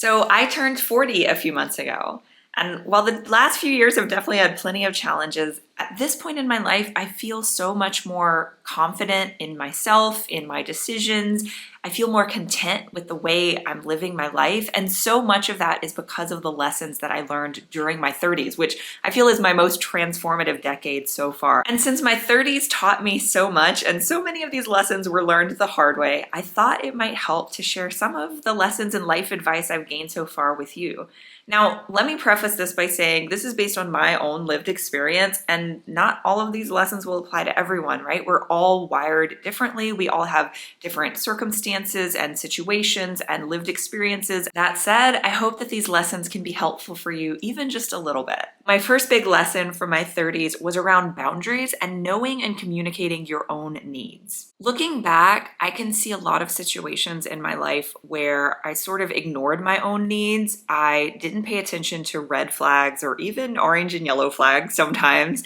So I turned 40 a few months ago. And while the last few years have definitely had plenty of challenges, at this point in my life, I feel so much more confident in myself, in my decisions. I feel more content with the way I'm living my life. And so much of that is because of the lessons that I learned during my 30s, which I feel is my most transformative decade so far. And since my 30s taught me so much, and so many of these lessons were learned the hard way, I thought it might help to share some of the lessons and life advice I've gained so far with you. Now, let me preface this by saying this is based on my own lived experience, and not all of these lessons will apply to everyone, right? We're all wired differently. We all have different circumstances and situations and lived experiences. That said, I hope that these lessons can be helpful for you, even just a little bit. My first big lesson from my 30s was around boundaries and knowing and communicating your own needs. Looking back, I can see a lot of situations in my life where I sort of ignored my own needs. I didn't pay attention to red flags or even orange and yellow flags sometimes.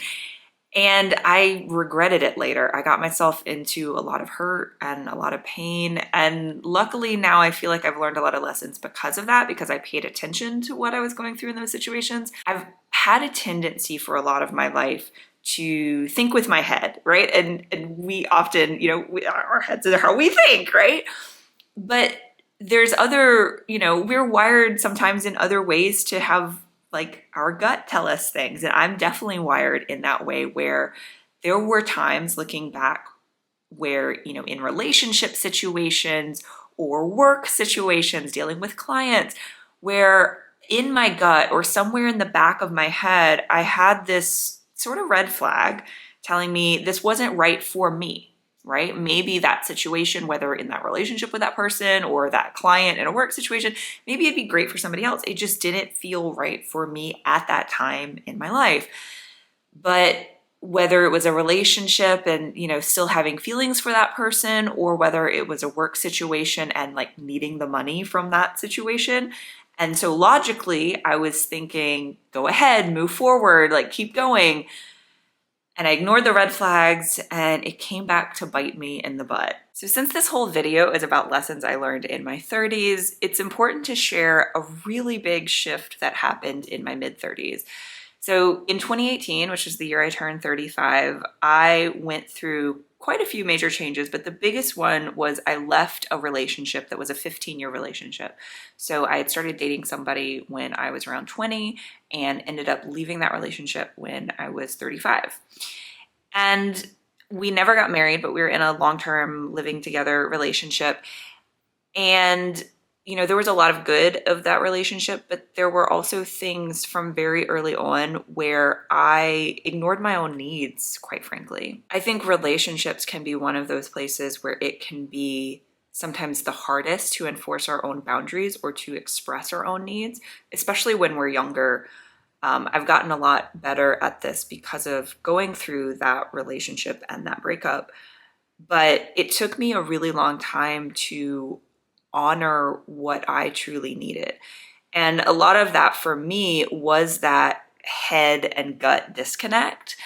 And I regretted it later. I got myself into a lot of hurt and a lot of pain. And luckily now I feel like I've learned a lot of lessons because of that, because I paid attention to what I was going through in those situations. I've had a tendency for a lot of my life to think with my head, right? And we often, our heads are how we think, right? But there's other, we're wired sometimes in other ways to have like our gut tell us things. And I'm definitely wired in that way, where there were times looking back where, in relationship situations or work situations, dealing with clients, where in my gut or somewhere in the back of my head, I had this sort of red flag telling me this wasn't right for me, right? Maybe that situation, whether in that relationship with that person or that client in a work situation, maybe it'd be great for somebody else. It just didn't feel right for me at that time in my life. But whether it was a relationship and, still having feelings for that person, or whether it was a work situation and like needing the money from that situation. And so logically, I was thinking, go ahead, move forward, like keep going. And I ignored the red flags, and it came back to bite me in the butt. So since this whole video is about lessons I learned in my 30s, it's important to share a really big shift that happened in my mid-30s. So in 2018, which is the year I turned 35, I went through quite a few major changes, but the biggest one was I left a relationship that was a 15-year relationship. So I had started dating somebody when I was around 20 and ended up leaving that relationship when I was 35. And we never got married, but we were in a long-term living together relationship. And there was a lot of good of that relationship, but there were also things from very early on where I ignored my own needs, quite frankly. I think relationships can be one of those places where it can be sometimes the hardest to enforce our own boundaries or to express our own needs, especially when we're younger. I've gotten a lot better at this because of going through that relationship and that breakup. But it took me a really long time to honor what I truly needed. And a lot of that for me was that head and gut disconnect.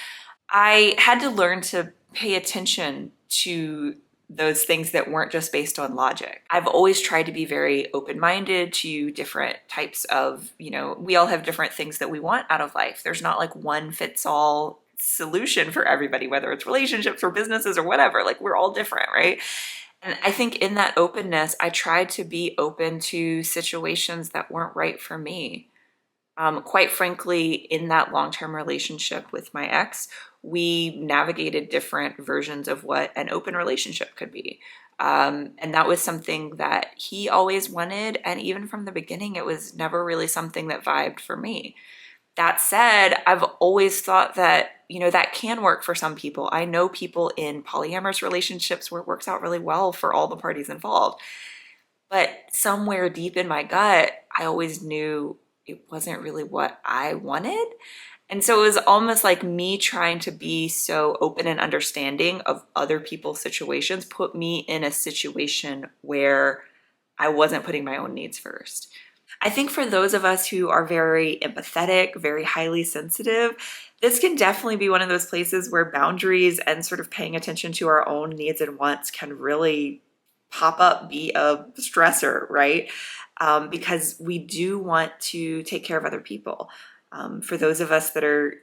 I had to learn to pay attention to those things that weren't just based on logic. I've always tried to be very open-minded to different types of, we all have different things that we want out of life. There's not like one fits all solution for everybody, whether it's relationships or businesses or whatever. Like we're all different, right? And I think in that openness, I tried to be open to situations that weren't right for me. Quite frankly, in that long-term relationship with my ex, we navigated different versions of what an open relationship could be. And that was something that he always wanted. And even from the beginning, it was never really something that vibed for me. That said, I've always thought that, that can work for some people. I know people in polyamorous relationships where it works out really well for all the parties involved. But somewhere deep in my gut, I always knew it wasn't really what I wanted. And so it was almost like me trying to be so open and understanding of other people's situations put me in a situation where I wasn't putting my own needs first. I think for those of us who are very empathetic, very highly sensitive, this can definitely be one of those places where boundaries and sort of paying attention to our own needs and wants can really pop up, be a stressor, right? because we do want to take care of other people. For those of us that are,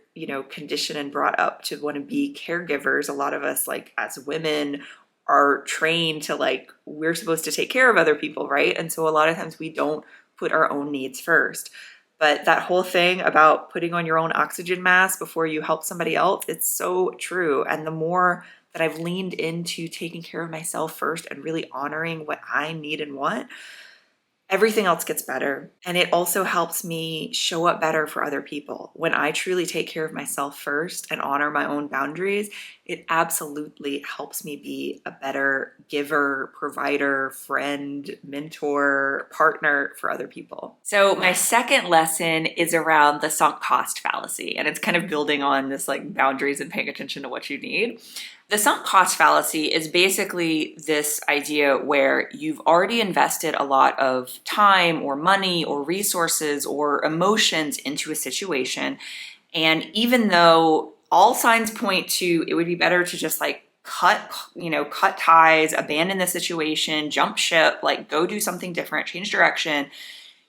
conditioned and brought up to want to be caregivers, a lot of us, like as women, are trained to we're supposed to take care of other people, right? And so a lot of times we don't put our own needs first. But that whole thing about putting on your own oxygen mask before you help somebody else, it's so true. And the more that I've leaned into taking care of myself first and really honoring what I need and want, everything else gets better. And it also helps me show up better for other people. When I truly take care of myself first and honor my own boundaries, it absolutely helps me be a better giver, provider, friend, mentor, partner for other people. So my second lesson is around the sunk cost fallacy. And it's kind of building on this boundaries and paying attention to what you need. The sunk cost fallacy is basically this idea where you've already invested a lot of time or money or resources or emotions into a situation. And even though all signs point to it would be better to just cut ties, abandon the situation, jump ship, go do something different, change direction,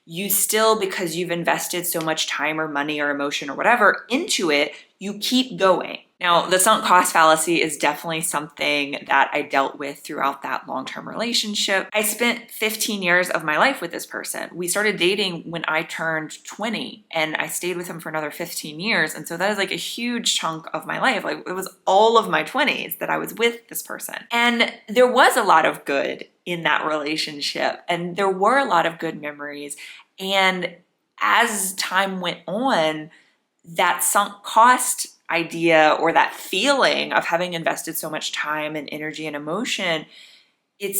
you still, because you've invested so much time or money or emotion or whatever into it, you keep going. Now, the sunk cost fallacy is definitely something that I dealt with throughout that long-term relationship. I spent 15 years of my life with this person. We started dating when I turned 20, and I stayed with him for another 15 years. And so that is a huge chunk of my life. It was all of my 20s that I was with this person. And there was a lot of good in that relationship, and there were a lot of good memories. And as time went on, that sunk cost idea or that feeling of having invested so much time and energy and emotion, it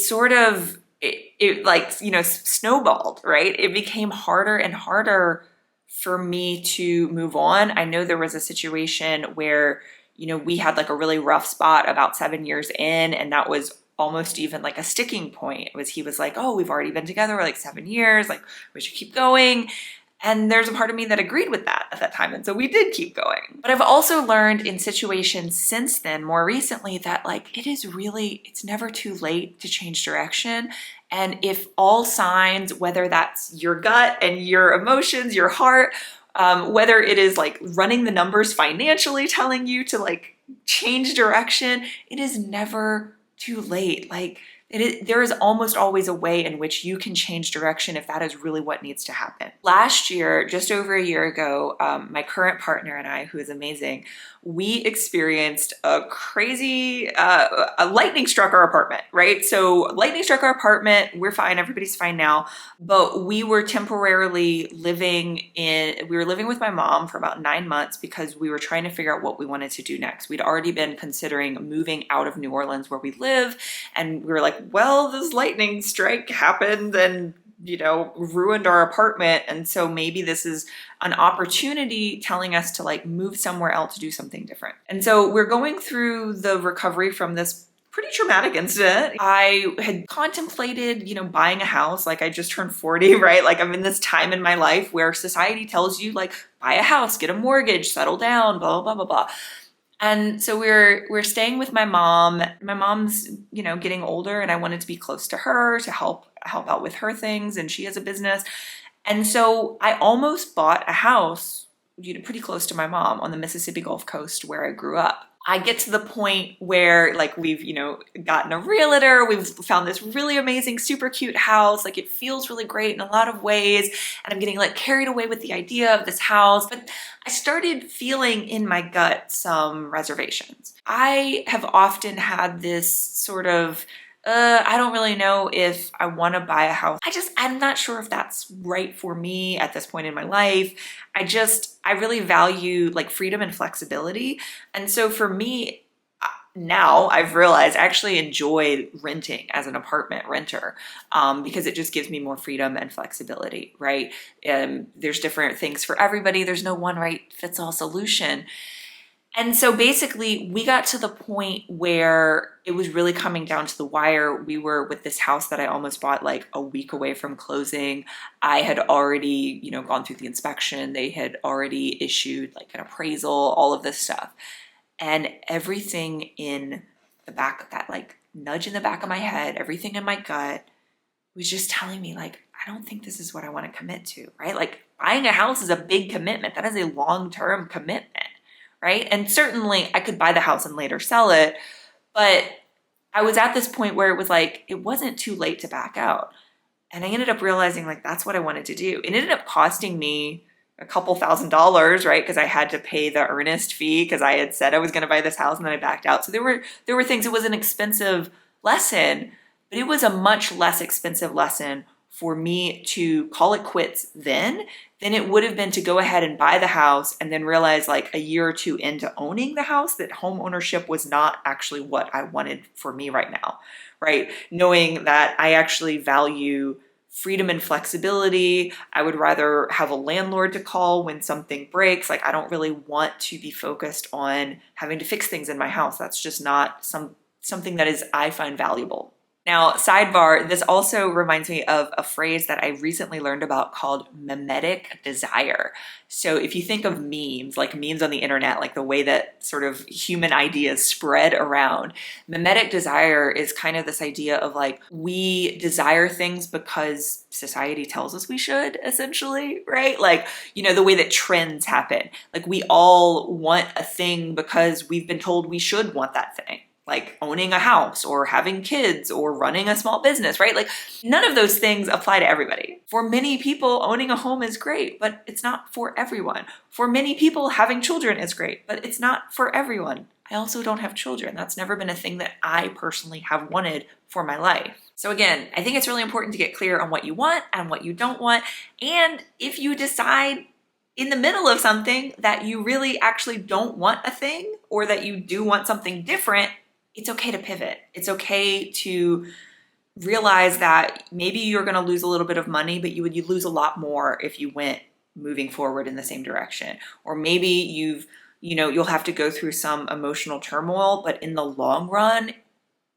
snowballed, right? It became harder and harder for me to move on. I know there was a situation where, we had a really rough spot about 7 years in, and that was almost even a sticking point. He was like, oh, we've already been together for 7 years, we should keep going. And there's a part of me that agreed with that at that time. And so we did keep going. But I've also learned in situations since then, more recently, that it's never too late to change direction. And if all signs, whether that's your gut and your emotions, your heart, whether it is running the numbers financially telling you to change direction, it is never too late. There is almost always a way in which you can change direction if that is really what needs to happen. Last year, just over a year ago, my current partner and I, who is amazing, we experienced a crazy, a lightning struck our apartment, right? So lightning struck our apartment, we're fine, everybody's fine now, but we were temporarily living with my mom for about 9 months because we were trying to figure out what we wanted to do next. We'd already been considering moving out of New Orleans where we live, and we were like, well, this lightning strike happened and ruined our apartment. And so maybe this is an opportunity telling us to move somewhere else to do something different. And so we're going through the recovery from this pretty traumatic incident. I had contemplated, buying a house. I just turned 40, right? I'm in this time in my life where society tells you buy a house, get a mortgage, settle down, blah, blah, blah, blah, blah. And so we're staying with my mom. My mom's, getting older, and I wanted to be close to her to help out with her things, and she has a business. And so I almost bought a house, pretty close to my mom on the Mississippi Gulf Coast where I grew up. I get to the point where we've, gotten a realtor, we've found this really amazing, super cute house. It feels really great in a lot of ways. And I'm getting carried away with the idea of this house. But I started feeling in my gut some reservations. I have often had this sort of, I don't really know if I want to buy a house. I'm not sure if that's right for me at this point in my life. I really value freedom and flexibility. And so for me, now I've realized I actually enjoy renting as an apartment renter because it just gives me more freedom and flexibility, right? There's different things for everybody. There's no one right fits all solution. And so basically we got to the point where it was really coming down to the wire. We were with this house that I almost bought a week away from closing. I had already, gone through the inspection. They had already issued an appraisal, all of this stuff. And everything in the back of that, nudge in the back of my head, everything in my gut was just telling me I don't think this is what I want to commit to, right? Like buying a house is a big commitment. That is a long-term commitment, right? And certainly I could buy the house and later sell it, but I was at this point where it was like, it wasn't too late to back out. And I ended up realizing like, that's what I wanted to do. It ended up costing me a couple $1,000s, right? Because I had to pay the earnest fee because I had said I was going to buy this house and then I backed out. So there were things, it was an expensive lesson, but it was a much less expensive lesson for me to call it quits then than it would have been to go ahead and buy the house and then realize like a year or two into owning the house that home ownership was not actually what I wanted for me right now, right? Knowing that I actually value freedom and flexibility. I would rather have a landlord to call when something breaks. Like I don't really want to be focused on having to fix things in my house. That's just not something that is I find valuable. Now, sidebar, this also reminds me of a phrase that I recently learned about called mimetic desire. So if you think of memes, like memes on the internet, like the way that sort of human ideas spread around, mimetic desire is kind of this idea of like, we desire things because society tells us we should, essentially, right? Like, you know, the way that trends happen. Like we all want a thing because we've been told we should want that thing. Like owning a house or having kids or running a small business, right? Like none of those things apply to everybody. For many people, owning a home is great, but it's not for everyone. For many people, having children is great, but it's not for everyone. I also don't have children. That's never been a thing that I personally have wanted for my life. So again, I think it's really important to get clear on what you want and what you don't want. And if you decide in the middle of something that you really actually don't want a thing or that you do want something different, it's okay to pivot. It's okay to realize that maybe you're going to lose a little bit of money, but you lose a lot more if you went moving forward in the same direction. Or maybe you'll have to go through some emotional turmoil, but in the long run,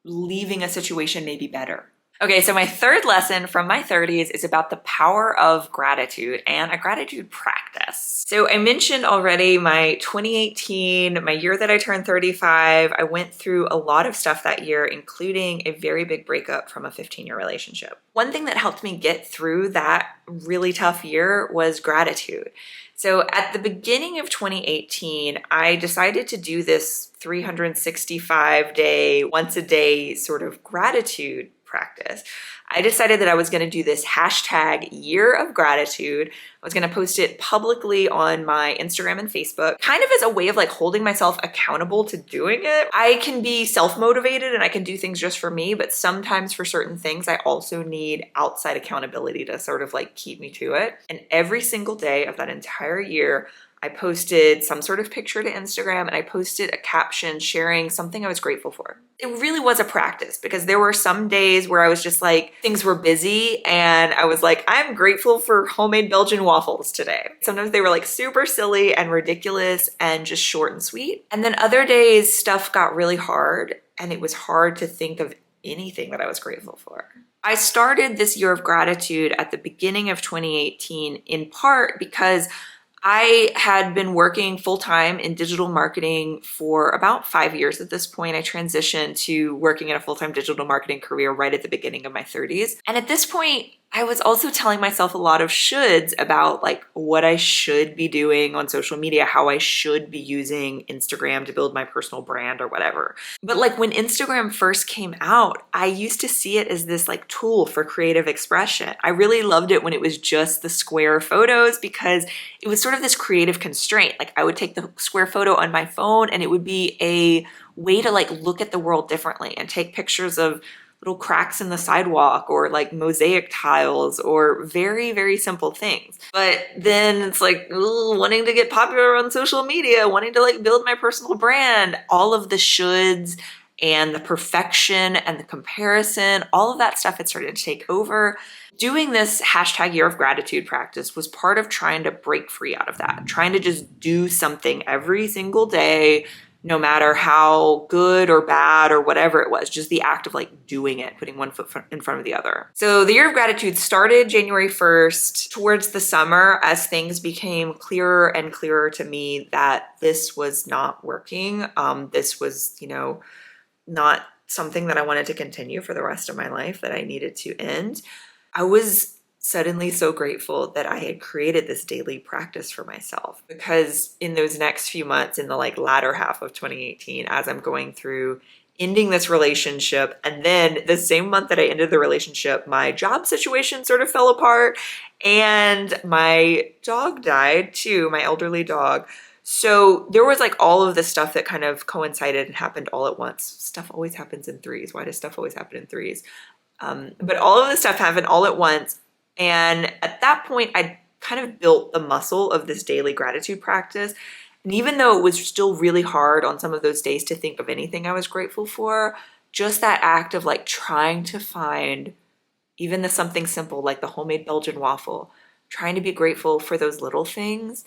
leaving a situation may be better. Okay, so my third lesson from my 30s is about the power of gratitude and a gratitude practice. So I mentioned already my 2018, my year that I turned 35, I went through a lot of stuff that year, including a very big breakup from a 15-year relationship. One thing that helped me get through that really tough year was gratitude. So at the beginning of 2018, I decided to do this 365-day, once a day sort of gratitude practice. I decided that I was going to do this hashtag year of gratitude. I was going to post it publicly on my Instagram and Facebook, kind of as a way of like holding myself accountable to doing it. I can be self-motivated and I can do things just for me, but sometimes for certain things, I also need outside accountability to sort of like keep me to it. And every single day of that entire year, I posted some sort of picture to Instagram and I posted a caption sharing something I was grateful for. It really was a practice because there were some days where I was just like, things were busy and I was like, I'm grateful for homemade Belgian waffles today. Sometimes they were like super silly and ridiculous and just short and sweet. And then other days stuff got really hard and it was hard to think of anything that I was grateful for. I started this year of gratitude at the beginning of 2018 in part because I had been working full-time in digital marketing for about 5 years at this point. I transitioned to working in a full-time digital marketing career right at the beginning of my 30s. And at this point, I was also telling myself a lot of shoulds about like what I should be doing on social media, how I should be using Instagram to build my personal brand or whatever. But like when Instagram first came out, I used to see it as this like tool for creative expression. I really loved it when it was just the square photos because it was sort of this creative constraint. Like I would take the square photo on my phone and it would be a way to like look at the world differently and take pictures of little cracks in the sidewalk or like mosaic tiles or very, very simple things. But then it's like wanting to get popular on social media, wanting to like build my personal brand, all of the shoulds and the perfection and the comparison, all of that stuff had started to take over. Doing this hashtag year of gratitude practice was part of trying to break free out of that, trying to just do something every single day, no matter how good or bad or whatever it was, just the act of like doing it, putting one foot in front of the other. So the year of gratitude started January 1st. Towards the summer, as things became clearer and clearer to me that this was not working, this was, not something that I wanted to continue for the rest of my life, that I needed to end. I was suddenly so grateful that I had created this daily practice for myself, because in those next few months, in the like latter half of 2018, as I'm going through ending this relationship, and then the same month that I ended the relationship, my job situation sort of fell apart and my dog died too, my elderly dog. So there was like all of this stuff that kind of coincided and happened all at once. Stuff always happens in threes. Why does stuff always happen in threes? But all of this stuff happened all at once. And at that point, I kind of built the muscle of this daily gratitude practice. And even though it was still really hard on some of those days to think of anything I was grateful for, just that act of like trying to find even the something simple like the homemade Belgian waffle, trying to be grateful for those little things,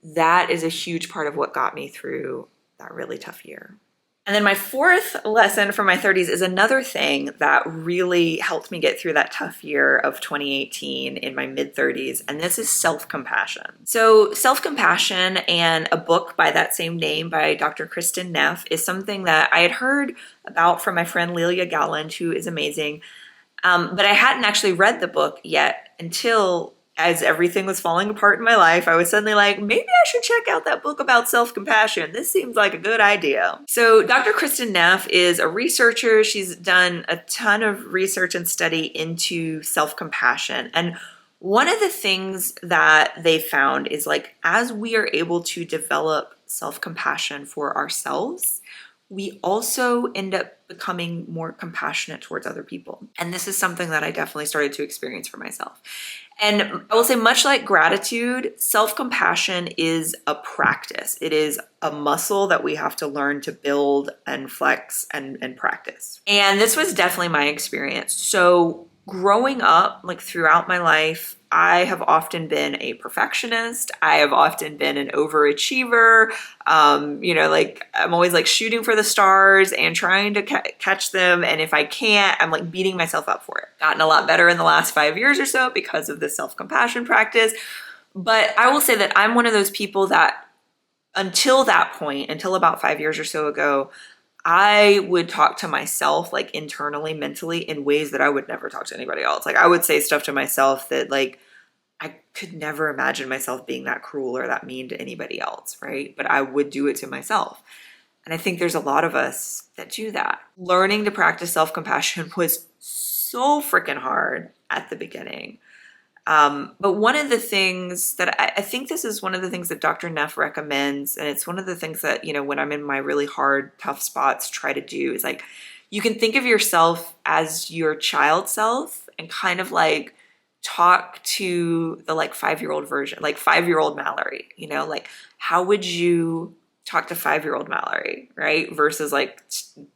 that is a huge part of what got me through that really tough year. And then my fourth lesson from my 30s is another thing that really helped me get through that tough year of 2018 in my mid 30s, and this is self-compassion. So self-compassion and a book by that same name by Dr. Kristen Neff is something that I had heard about from my friend Lelia Galland, who is amazing, but I hadn't actually read the book yet until, as everything was falling apart in my life, I was suddenly like, maybe I should check out that book about self-compassion. This seems like a good idea. So Dr. Kristen Neff is a researcher. She's done a ton of research and study into self-compassion. And one of the things that they found is like, as we are able to develop self-compassion for ourselves, we also end up becoming more compassionate towards other people. And this is something that I definitely started to experience for myself. And I will say, much like gratitude, self-compassion is a practice. It is a muscle that we have to learn to build and flex and practice. And this was definitely my experience. So growing up, like throughout my life, I have often been a perfectionist. I have often been an overachiever. Like I'm always like shooting for the stars and trying to catch them. And if I can't, I'm like beating myself up for it. Gotten a lot better in the last 5 years or so because of this self-compassion practice. But I will say that I'm one of those people that until that point, until about 5 years or so ago, I would talk to myself like internally, mentally in ways that I would never talk to anybody else. Like I would say stuff to myself that like I could never imagine myself being that cruel or that mean to anybody else, right? But I would do it to myself. And I think there's a lot of us that do that. Learning to practice self-compassion was so freaking hard at the beginning. But one of the things that I think this is one of the things that Dr. Neff recommends, and it's one of the things that, when I'm in my really hard, tough spots, try to do is like, you can think of yourself as your child self and kind of like talk to the like 5-year-old version, like 5-year-old Mallory, like how would you talk to 5-year-old Mallory, right? Versus like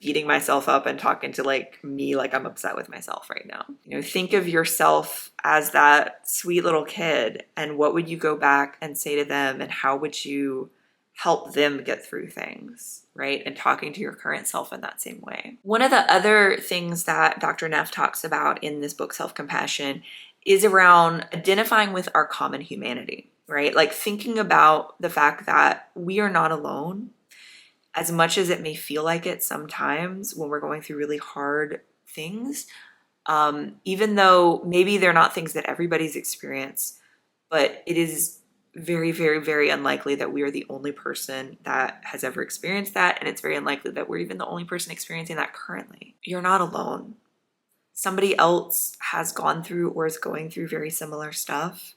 beating myself up and talking to like me like I'm upset with myself right now. Think of yourself as that sweet little kid, and what would you go back and say to them, and how would you help them get through things, right? And talking to your current self in that same way. One of the other things that Dr. Neff talks about in this book, Self-Compassion, is around identifying with our common humanity, right? Like thinking about the fact that we are not alone, as much as it may feel like it sometimes when we're going through really hard things, even though maybe they're not things that everybody's experienced, but it is very, very, very unlikely that we are the only person that has ever experienced that. And it's very unlikely that we're even the only person experiencing that currently. You're not alone. Somebody else has gone through or is going through very similar stuff.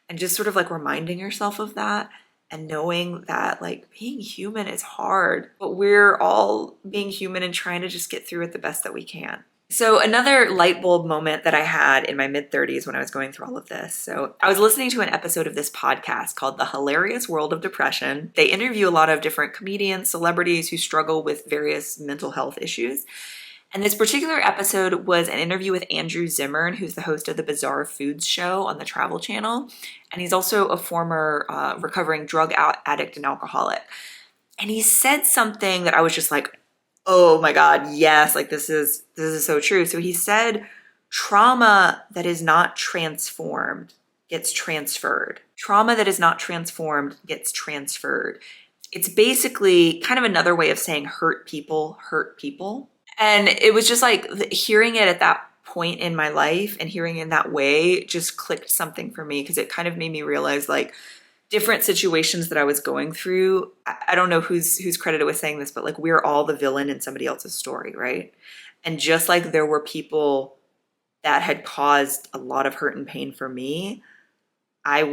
And just sort of like reminding yourself of that and knowing that like being human is hard, but we're all being human and trying to just get through it the best that we can. So another light bulb moment that I had in my mid 30s when I was going through all of this. So I was listening to an episode of this podcast called The Hilarious World of Depression. They interview a lot of different comedians, celebrities who struggle with various mental health issues. And this particular episode was an interview with Andrew Zimmern, who's the host of the Bizarre Foods show on the Travel Channel. And he's also a former recovering drug addict and alcoholic. And he said something that I was just like, oh my God, yes, like this is so true. So he said, trauma that is not transformed gets transferred. Trauma that is not transformed gets transferred. It's basically kind of another way of saying hurt people hurt people. And it was just like hearing it at that point in my life, and hearing in that way just clicked something for me, because it kind of made me realize like different situations that I was going through. I don't know who's credited with saying this, but like we're all the villain in somebody else's story, right? And just like there were people that had caused a lot of hurt and pain for me, I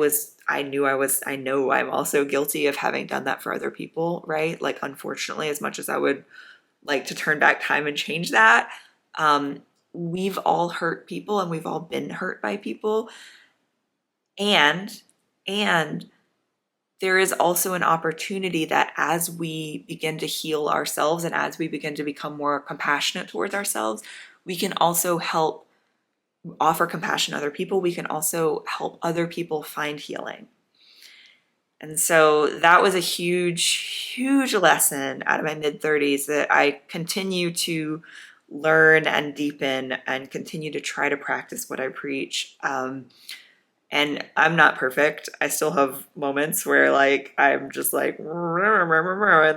know I'm also guilty of having done that for other people, right? Like, unfortunately, as much as I would like to turn back time and change that, we've all hurt people and we've all been hurt by people. And there is also an opportunity that as we begin to heal ourselves and as we begin to become more compassionate towards ourselves, we can also help offer compassion to other people. We can also help other people find healing. And so that was a huge, huge lesson out of my mid-30s that I continue to learn and deepen and continue to try to practice what I preach. And I'm not perfect. I still have moments where like I'm just like, and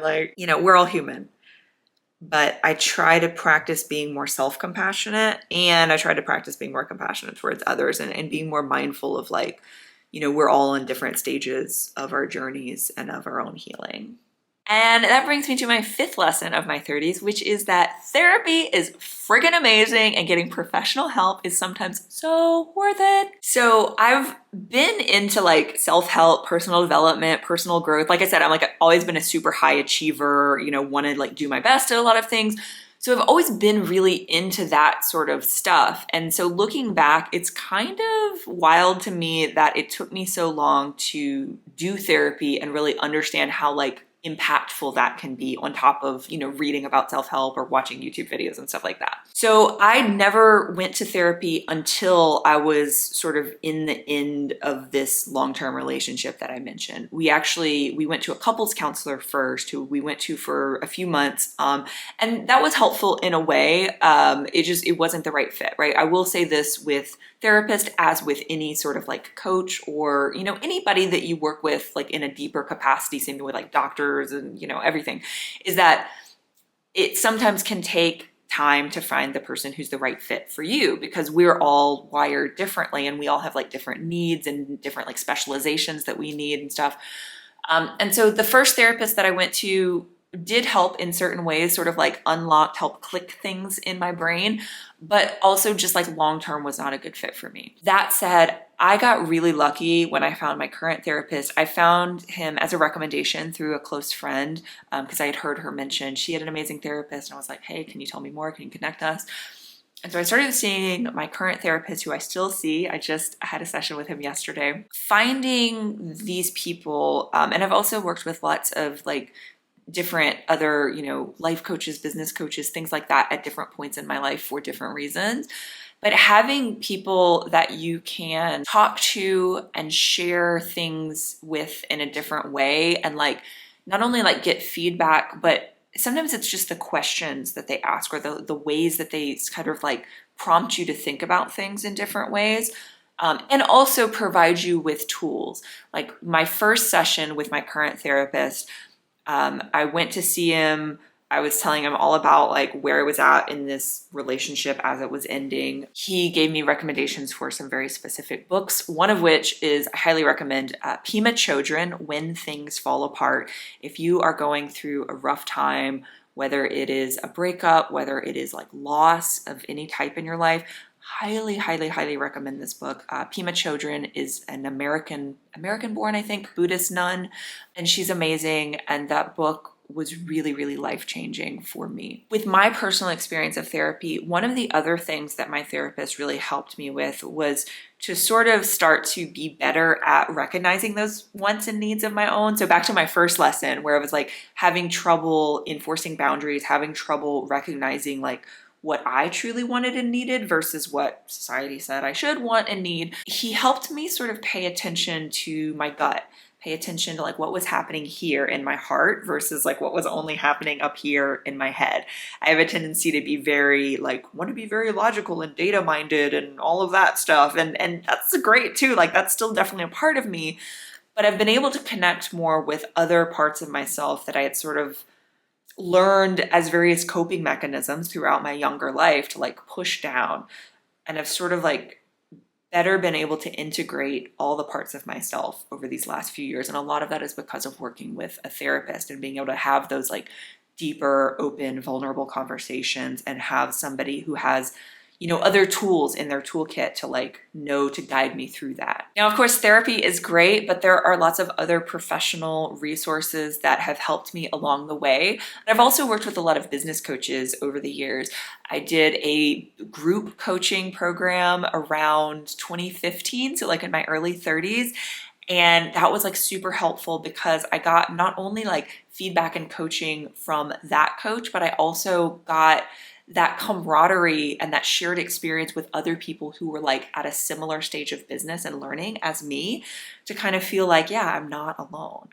like, we're all human. But I try to practice being more self-compassionate, and I try to practice being more compassionate towards others, and being more mindful of like, we're all in different stages of our journeys and of our own healing. And that brings me to my fifth lesson of my 30s, which is that therapy is friggin' amazing and getting professional help is sometimes so worth it. So I've been into like self-help, personal development, personal growth. Like I said, I'm like always been a super high achiever, wanted like do my best at a lot of things. So I've always been really into that sort of stuff. And so looking back, it's kind of wild to me that it took me so long to do therapy and really understand how like impactful that can be, on top of, reading about self-help or watching YouTube videos and stuff like that. So I never went to therapy until I was sort of in the end of this long-term relationship that I mentioned. We went to a couples counselor first, who we went to for a few months. And that was helpful in a way. It wasn't the right fit, right? I will say this with therapist, as with any sort of like coach or, anybody that you work with like in a deeper capacity, same with like doctors and, everything, is that it sometimes can take time to find the person who's the right fit for you, because we're all wired differently and we all have like different needs and different like specializations that we need and stuff. And so the first therapist that I went to did help in certain ways, sort of like help click things in my brain, but also just like long-term was not a good fit for me. That said, I got really lucky when I found my current therapist. I found him as a recommendation through a close friend, because I had heard her mention she had an amazing therapist, and I was like, hey, can you tell me more? Can you connect us? And so I started seeing my current therapist, who I still see. I just had a session with him yesterday. Finding these people, and I've also worked with lots of like different other, life coaches, business coaches, things like that at different points in my life for different reasons. But having people that you can talk to and share things with in a different way, and like not only like get feedback, but sometimes it's just the questions that they ask, or the ways that they kind of like prompt you to think about things in different ways. And also provide you with tools. Like my first session with my current therapist, I went to see him. I was telling him all about like where I was at in this relationship as it was ending. He gave me recommendations for some very specific books, one of which is, I highly recommend, Pema Chodron, When Things Fall Apart. If you are going through a rough time, whether it is a breakup, whether it is like loss of any type in your life, highly, highly, highly recommend this book. Pema Chodron is an American-born, I think, Buddhist nun, and she's amazing. And that book was really, really life-changing for me. With my personal experience of therapy, one of the other things that my therapist really helped me with was to sort of start to be better at recognizing those wants and needs of my own. So back to my first lesson, where I was like having trouble enforcing boundaries, having trouble recognizing like what I truly wanted and needed versus what society said I should want and need. He helped me sort of pay attention to my gut, pay attention to like what was happening here in my heart versus like what was only happening up here in my head. I have a tendency to be want to be very logical and data minded and all of that stuff. And that's great too. Like that's still definitely a part of me, but I've been able to connect more with other parts of myself that I had sort of learned as various coping mechanisms throughout my younger life to like push down. and have sort of like better been able to integrate all the parts of myself over these last few years. And a lot of that is because of working with a therapist and being able to have those like deeper, open, vulnerable conversations and have somebody who has, you know, other tools in their toolkit to like know to guide me through that. Now, of course, therapy is great, but there are lots of other professional resources that have helped me along the way. And I've also worked with a lot of business coaches over the years. I did a group coaching program around 2015, so like in my early 30s. And that was like super helpful because I got not only like feedback and coaching from that coach, but I also got that camaraderie and that shared experience with other people who were like at a similar stage of business and learning as me to kind of feel like, yeah, I'm not alone.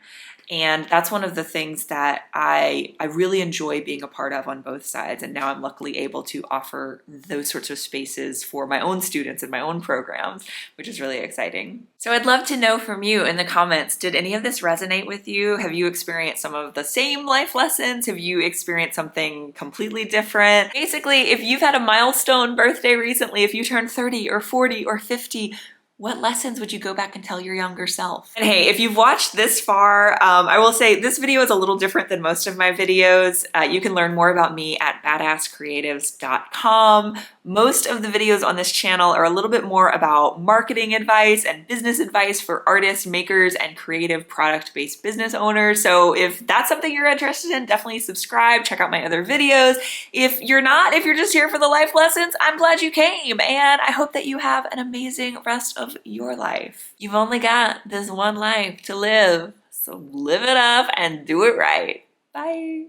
And that's one of the things that I really enjoy being a part of on both sides. And now I'm luckily able to offer those sorts of spaces for my own students and my own programs, which is really exciting. So I'd love to know from you in the comments, did any of this resonate with you? Have you experienced some of the same life lessons? Have you experienced something completely different? Basically, if you've had a milestone birthday recently, if you turned 30 or 40 or 50, what lessons would you go back and tell your younger self? And hey, if you've watched this far, I will say this video is a little different than most of my videos. You can learn more about me at badasscreatives.com. Most of the videos on this channel are a little bit more about marketing advice and business advice for artists, makers, and creative product-based business owners. So if that's something you're interested in, definitely subscribe, check out my other videos. If you're not, if you're just here for the life lessons, I'm glad you came, and I hope that you have an amazing rest of your life. You've only got this one life to live, so live it up and do it right. Bye.